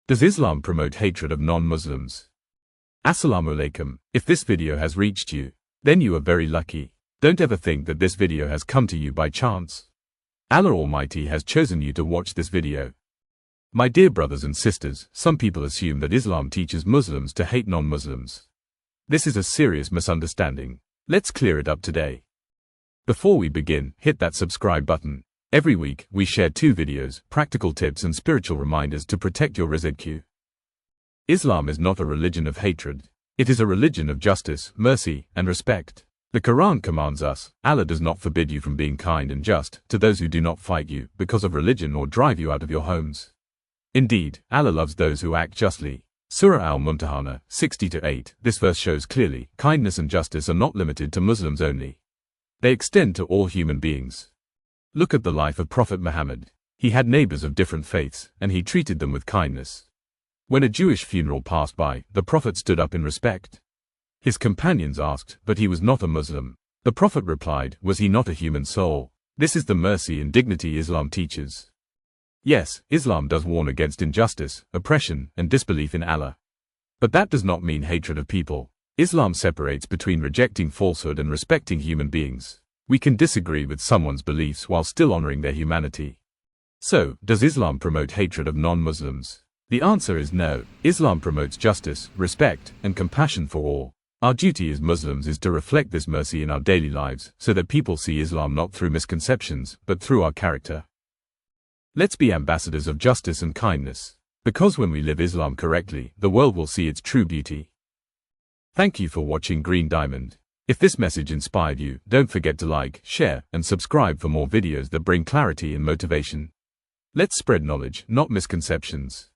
Does Islam promote hatred of non-Muslims? Assalamu alaikum. If this video has reached you, then you are very lucky. Don't ever think that this video has come to you by chance. Allah Almighty has chosen you to watch this video. My dear brothers and sisters, some people assume that Islam teaches Muslims to hate non-Muslims. This is a serious misunderstanding. Let's clear it up today. Before we begin, hit that subscribe button. Every week, we share 2 videos, practical tips and spiritual reminders to protect your rizq. Islam is not a religion of hatred. It is a religion of justice, mercy, and respect. The Qur'an commands us, Allah does not forbid you from being kind and just to those who do not fight you because of religion or drive you out of your homes. Indeed, Allah loves those who act justly. Surah Al-Mumtahana, 60-8. This verse shows clearly, kindness and justice are not limited to Muslims only. They extend to all human beings. Look at the life of Prophet Muhammad. He had neighbors of different faiths, and he treated them with kindness. When a Jewish funeral passed by, the Prophet stood up in respect. His companions asked, but he was not a Muslim. The Prophet replied, was he not a human soul? This is the mercy and dignity Islam teaches. Yes, Islam does warn against injustice, oppression, and disbelief in Allah. But that does not mean hatred of people. Islam separates between rejecting falsehood and respecting human beings. We can disagree with someone's beliefs while still honoring their humanity. So, does Islam promote hatred of non-Muslims? The answer is no. Islam promotes justice, respect, and compassion for all. Our duty as Muslims is to reflect this mercy in our daily lives so that people see Islam not through misconceptions, but through our character. Let's be ambassadors of justice and kindness. Because when we live Islam correctly, the world will see its true beauty. Thank you for watching Green Diamond. If this message inspired you, don't forget to like, share, and subscribe for more videos that bring clarity and motivation. Let's spread knowledge, not misconceptions.